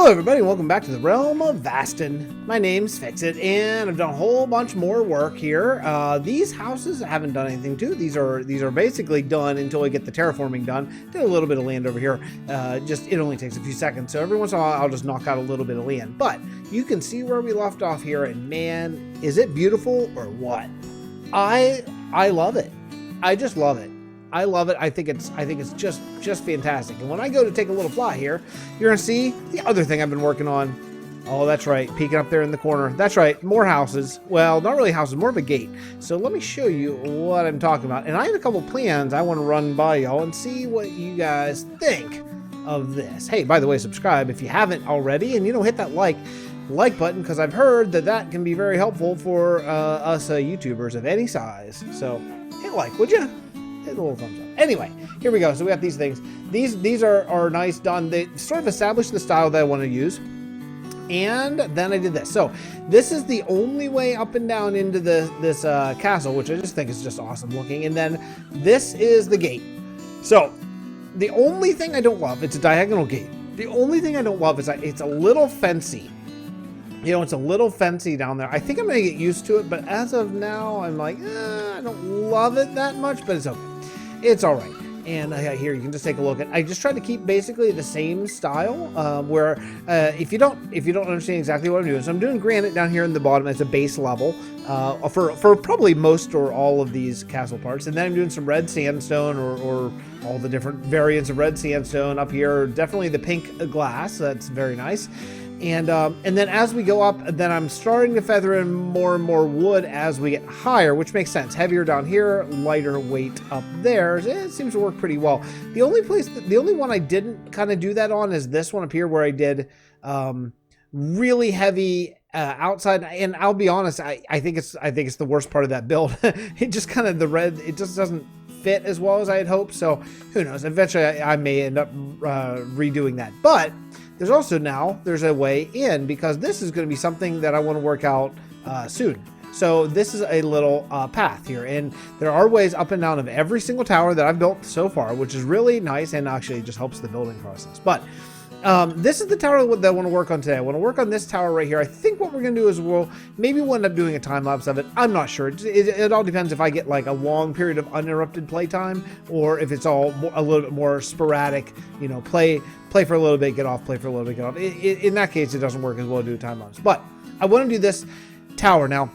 Hello everybody, welcome back to the Realm of Vasten. My name's Fixxitt, and I've done a whole bunch more work here. These houses I haven't done anything to. These are basically done until I get the terraforming done. Did a little bit of land over here. It only takes a few seconds, so every once in a while I'll just knock out a little bit of land. But you can see where we left off here, and man, is it beautiful or what? I love it. I just love it. I love it. I think it's just fantastic. And when I go to take a little fly here, you're gonna see the other thing I've been working on. Oh, that's right, peeking up there in the corner. That's right, more houses. Well, not really houses, more of a gate. So let me show you what I'm talking about. And I have a couple plans I want to run by y'all and see what you guys think of this. Hey, by the way, subscribe if you haven't already, and hit that like button, because I've heard that can be very helpful for us YouTubers of any size. So hit like, would you? Hit a little thumbs up. Anyway, here we go. So we got these things. These are nice done. They sort of establish the style that I want to use. And then I did this. So this is the only way up and down into this castle, which I just think is just awesome looking. And then this is the gate. So the only thing I don't love, it's a diagonal gate. The only thing I don't love is it's a little fancy. It's a little fancy down there. I think I'm going to get used to it, but as of now, I'm like, I don't love it that much, but it's okay. It's all right. And here, you can just take a look at. I just tried to keep basically the same style. Where if you don't understand exactly what I'm doing, so I'm doing granite down here in the bottom as a base level for probably most or all of these castle parts, and then I'm doing some red sandstone or all the different variants of red sandstone up here. Definitely the pink glass. That's very nice. And then as we go up, then I'm starting to feather in more and more wood as we get higher, which makes sense. Heavier down here, lighter weight up there. It seems to work pretty well. The only one I didn't kind of do that on is this one up here, where I did really heavy outside. And I'll be honest, I think it's the worst part of that build. It just kind of it just doesn't fit as well as I had hoped. So who knows? Eventually, I may end up redoing that, but. There's a way in, because this is going to be something that I want to work out soon. So this is a little path here, and there are ways up and down of every single tower that I've built so far, which is really nice and actually just helps the building process. But this is the tower that I want to work on today. I want to work on this tower right here. I think what we're going to do is we'll end up doing a time lapse of it. I'm not sure. It all depends if I get like a long period of uninterrupted playtime, or if it's all a little bit more sporadic. Play for a little bit, get off. Play for a little bit, get off. In that case, it doesn't work as well to do a time lapse. But I want to do this tower now.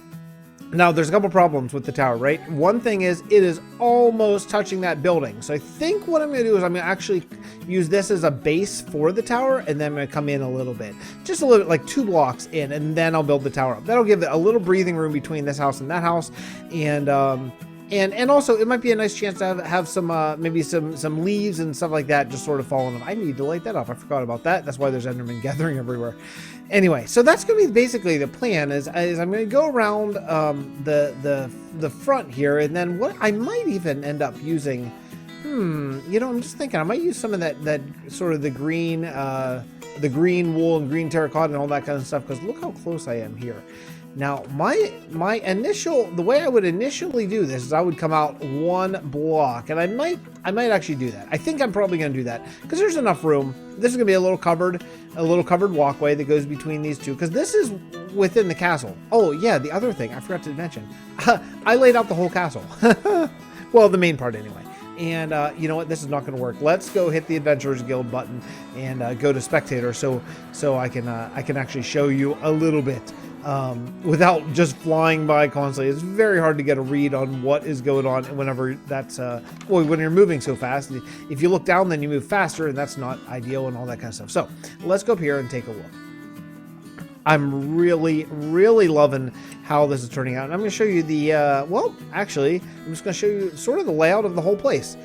Now, there's a couple problems with the tower, right? One thing is it is almost touching that building. So I think what I'm going to do is I'm going to actually use this as a base for the tower, and then I'm going to come in a little bit. Just a little bit, like 2 blocks in, and then I'll build the tower up. That'll give it a little breathing room between this house and that house. And also, it might be a nice chance to have some maybe some leaves and stuff like that just sort of falling off. I need to light that up. I forgot about that. That's why there's Enderman gathering everywhere. Anyway, so that's going to be basically the plan. Is I'm going to go around the front here, and then what I might even end up using. I'm just thinking I might use some of that sort of the green wool and green terracotta and all that kind of stuff, because look how close I am here. Now, the way I would initially do this is I would come out 1 block, and I might actually do that. I think I'm probably going to do that because there's enough room. This is going to be a little covered walkway that goes between these two, because this is within the castle. Oh yeah, the other thing I forgot to mention, I laid out the whole castle. Well, the main part anyway. And you know what? This is not going to work. Let's go hit the Adventurers Guild button and go to Spectator, so I can actually show you a little bit. Without just flying by constantly. It's very hard to get a read on what is going on whenever when you're moving so fast. If you look down, then you move faster, and that's not ideal and all that kind of stuff. So let's go up here and take a look. I'm really, really loving how this is turning out. And I'm going to show you actually, I'm just going to show you sort of the layout of the whole place.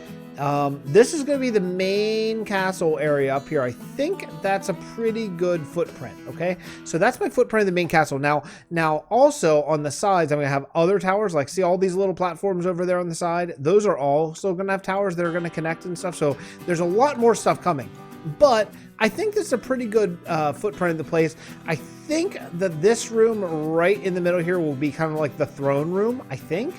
This is going to be the main castle area up here. I think that's a pretty good footprint. Okay, so that's my footprint of the main castle. Now also on the sides, I'm going to have other towers. Like, see all these little platforms over there on the side? Those are also going to have towers that are going to connect and stuff. So there's a lot more stuff coming. But I think this is a pretty good footprint of the place. I think that this room right in the middle here will be kind of like the throne room, I think.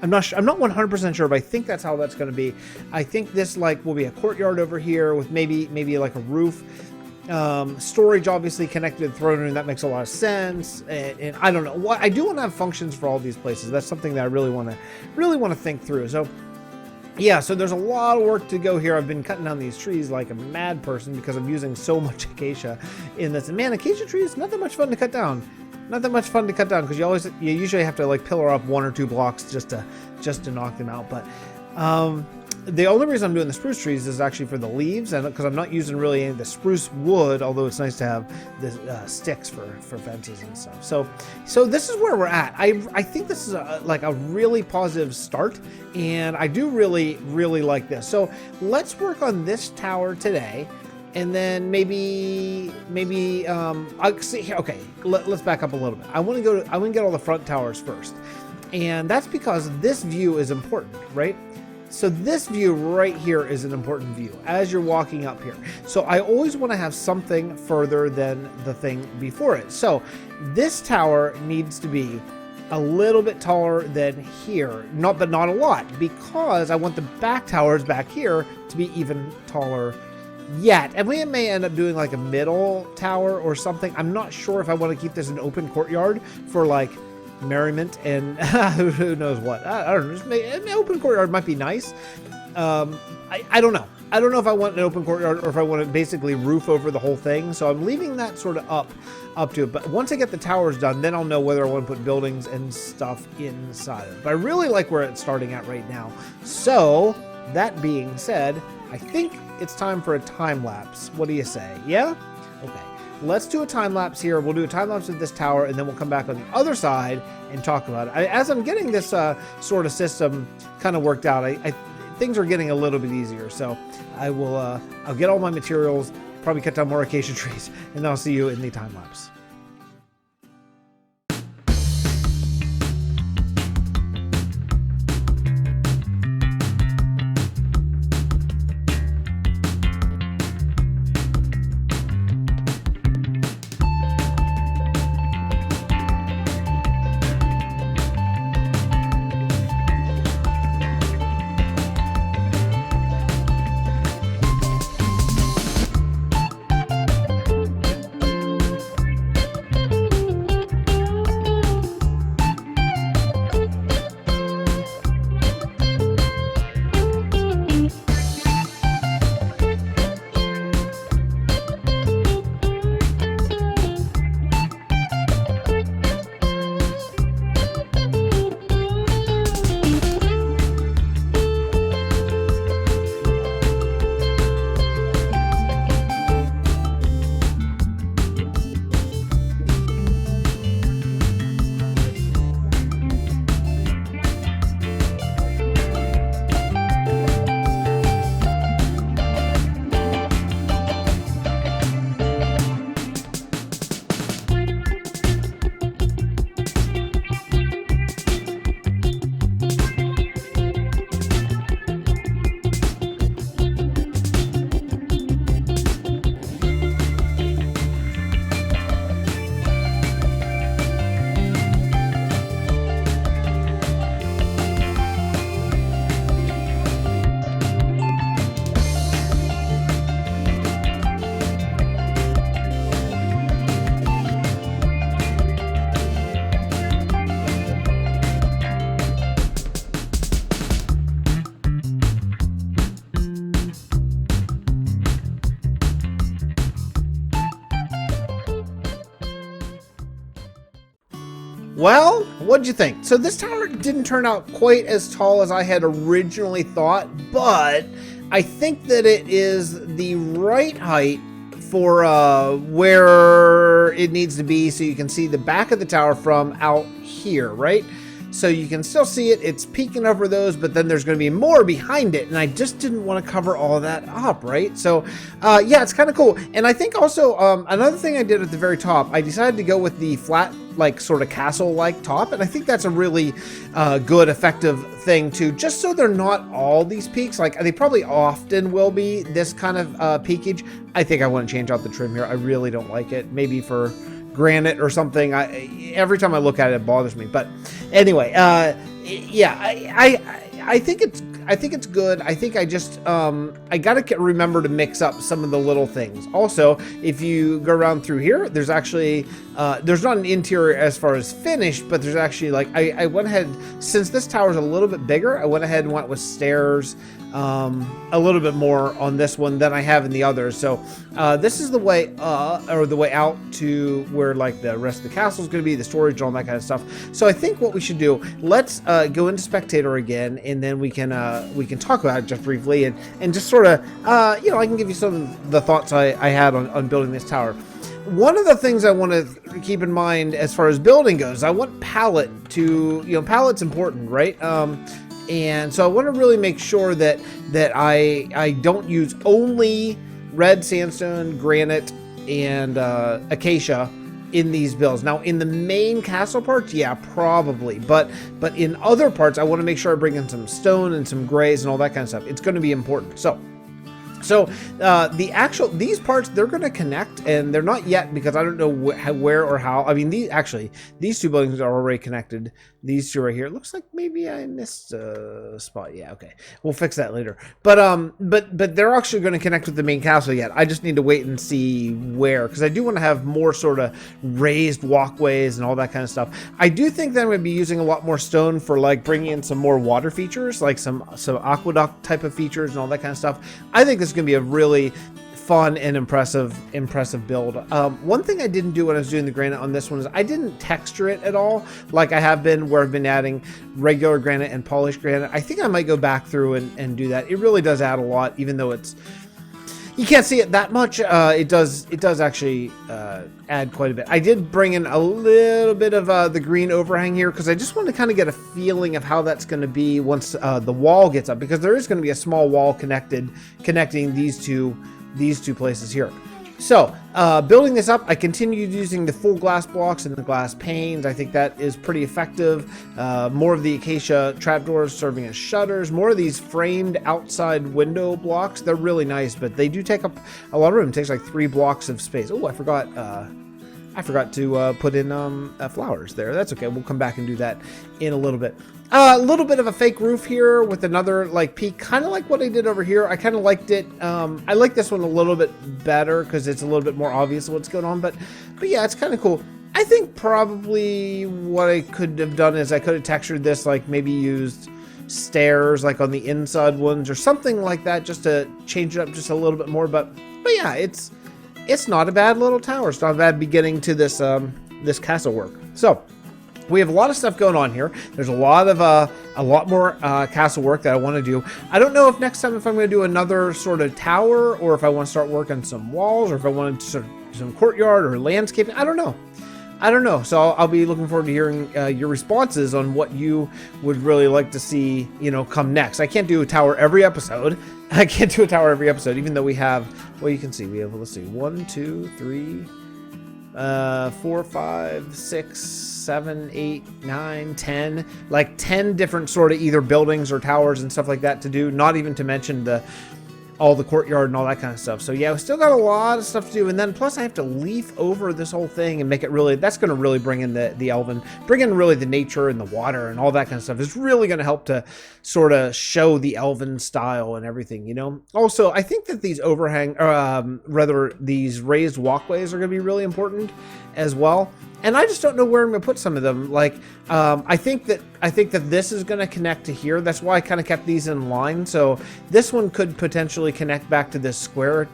I'm not 100% sure, but I think that's how that's going to be. I think this will be a courtyard over here with maybe like a roof. Storage obviously connected to the throne room. That makes a lot of sense. And I don't know what I do want to have functions for all these places. That's something that I really want to think through. So yeah, so there's a lot of work to go here. I've been cutting down these trees like a mad person because I'm using so much acacia in this. And man, acacia trees, not that much fun to cut down. Not that much fun to cut down because you usually have to like pillar up 1 or 2 blocks just to knock them out. But the only reason I'm doing the spruce trees is actually for the leaves, and because I'm not using really any of the spruce wood, although it's nice to have the sticks for fences and stuff. So this is where we're at. I think this is like a really positive start, and I do really like this. So let's work on this tower today. And then maybe I'll see. Okay, let's back up a little bit. I want to get all the front towers first, and that's because this view is important, right? So this view right here is an important view as you're walking up here. So I always want to have something further than the thing before it. So this tower needs to be a little bit taller than here, but not a lot, because I want the back towers back here to be even taller yet. And we may end up doing like a middle tower or something. I'm not sure if I want to keep this an open courtyard for like merriment and who knows what. I don't know. An open courtyard might be nice. I don't know. I don't know if I want an open courtyard or if I want to basically roof over the whole thing. So I'm leaving that sort of up to it. But once I get the towers done, then I'll know whether I want to put buildings and stuff inside of it. But I really like where it's starting at right now. So that being said, I think it's time for a time lapse. What do you say? Yeah? Okay. Let's do a time lapse here. We'll do a time lapse of this tower, and then we'll come back on the other side and talk about it. As I'm getting this sort of system kind of worked out, things are getting a little bit easier. So I'll get all my materials, probably cut down more acacia trees, and I'll see you in the time lapse. Well, what'd you think? So this tower didn't turn out quite as tall as I had originally thought, but I think that it is the right height for where it needs to be, so you can see the back of the tower from out here, right? So you can still see it. It's peeking over those, but then there's going to be more behind it, and I just didn't want to cover all of that up, right? So yeah, it's kind of cool. And I think also another thing I did at the very top, I decided to go with the flat, like sort of castle-like top, and I think that's a really good, effective thing too, just so they're not all these peaks. Like they probably often will be this kind of peakage. I think I want to change out the trim here. I really don't like it. Maybe for granite or something. Every time I look at it, it bothers me. But anyway, yeah, I think I think it's good. I think I just I gotta remember to mix up some of the little things. Also, if you go around through here, there's actually there's not an interior as far as finished, but there's actually like I went ahead, since this tower is a little bit bigger, I went ahead and went with stairs a little bit more on this one than I have in the others. So this is the way or the way out to where like the rest of the castle is going to be, the storage and all that kind of stuff. So I think what we should do, let's go into spectator again, and then we can talk about it just briefly, and just sort of you know, I can give you some of the thoughts I had on building this tower. One of the things I want to keep in mind as far as building goes, I want palette to, you know, palette's important, right? And so I want to really make sure that I don't use only red sandstone, granite, and acacia in these builds. Now, in the main castle parts, yeah, probably, but in other parts, I want to make sure I bring in some stone and some grays and all that kind of stuff. It's going to be important. So these parts, they're going to connect, and they're not yet because I don't know where or how. I mean, these two buildings are already connected. These two right here. It looks like maybe I missed a spot. Yeah, okay. We'll fix that later. But they're actually going to connect with the main castle yet. I just need to wait and see where, because I do want to have more sort of raised walkways and all that kind of stuff. I do think that I'm going to be using a lot more stone for like bringing in some more water features, like some aqueduct type of features and all that kind of stuff. I think this is going to be a really fun and impressive build. One thing I didn't do when I was doing the granite on this one is I didn't texture it at all like I have been where I've been adding regular granite and polished granite. I think I might go back through and do that. It really does add a lot, even though you can't see it that much. It does actually add quite a bit. I did bring in a little bit of the green overhang here because I just want to kind of get a feeling of how that's going to be once the wall gets up, because there is going to be a small wall connecting these two places here. So building this up, I continued using the full glass blocks and the glass panes. I think that is pretty effective. More of the acacia trapdoors serving as shutters. More of these framed outside window blocks. They're really nice, but they do take up a lot of room. It takes like 3 blocks of space. Oh, I forgot to put in flowers there. That's okay. We'll come back and do that in a little bit. A little bit of a fake roof here with another like peak, kind of like what I did over here. I kind of liked it. I like this one a little bit better because it's a little bit more obvious what's going on. But yeah, it's kind of cool. I think probably what I could have done is I could have textured this, like maybe used stairs like on the inside ones or something like that, just to change it up just a little bit more. But yeah, it's not a bad little tower. It's not a bad beginning to this this castle work. So we have a lot of stuff going on here. There's a lot more castle work that I want to do. I don't know if next time if I'm going to do another sort of tower, or if I want to start working some walls, or if I want to sort of do some courtyard or landscaping. I don't know. So I'll be looking forward to hearing your responses on what you would really like to see, you know, come next. I can't do a tower every episode. Even though we have, well, you can see we have, let's see, 1, 2, 3, 4, 5, 6, 7, 8, 9, 10, like 10 different sort of either buildings or towers and stuff like that to do, not even to mention all the courtyard and all that kind of stuff. So yeah, we still got a lot of stuff to do, and then plus I have to leaf over this whole thing and make it really, that's going to really bring in the Elven, bring in really the nature and the water and all that kind of stuff. It's really going to help to sort of show the Elven style and everything, you know. Also, I think that these rather these raised walkways are going to be really important as well. And I just don't know where I'm going to put some of them. Like, I think that this is going to connect to here. That's why I kind of kept these in line. So this one could potentially connect back to this square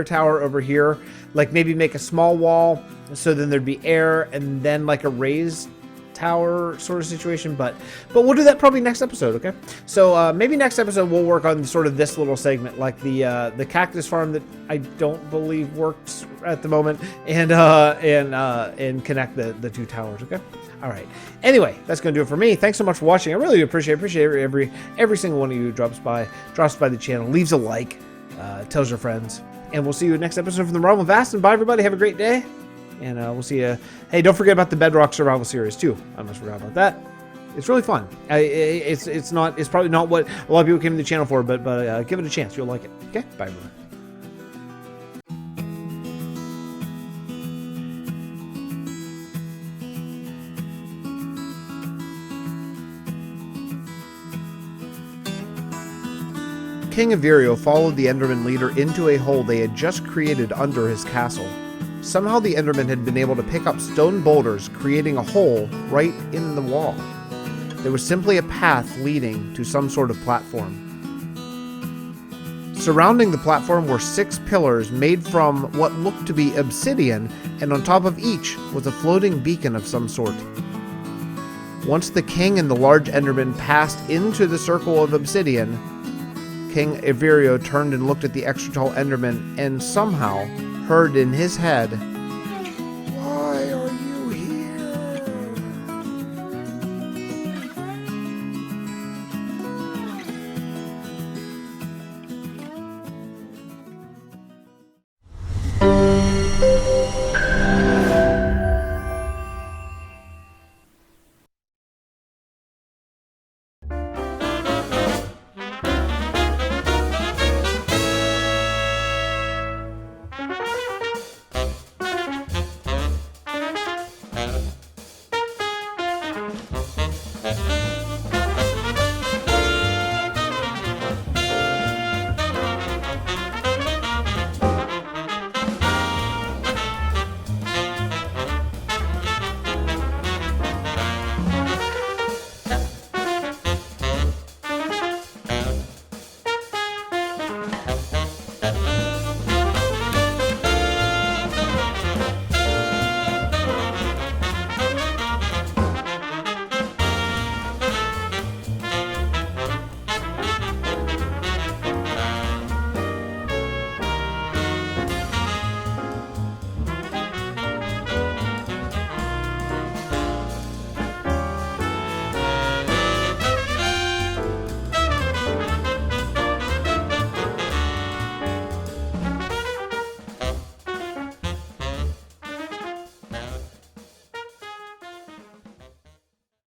tower over here. Like maybe make a small wall, so then there'd be air, and then like a raised tower sort of situation. But we'll do that probably next episode. Okay. So maybe next episode we'll work on sort of this little segment, like the cactus farm that I don't believe works at the moment, and connect the 2 towers. Okay. All right. Anyway, that's gonna do it for me. Thanks so much for watching. I really appreciate every single one of you who drops by the channel, leaves a like, tells your friends, and we'll see you next episode from the Realm of Vasten. Bye everybody. Have a great day. And we'll see you. Hey, don't forget about the Bedrock Survival Series too. I almost forgot about that. It's really fun. It's probably not what a lot of people came to the channel for, but give it a chance. You'll like it. Okay. Bye everyone. King Averio followed the Enderman leader into a hole they had just created under his castle. Somehow the Enderman had been able to pick up stone boulders, creating a hole right in the wall. There was simply a path leading to some sort of platform. Surrounding the platform were 6 pillars made from what looked to be obsidian, and on top of each was a floating beacon of some sort. Once the king and the large Enderman passed into the circle of obsidian, King Averio turned and looked at the extra tall Enderman and somehow heard in his head,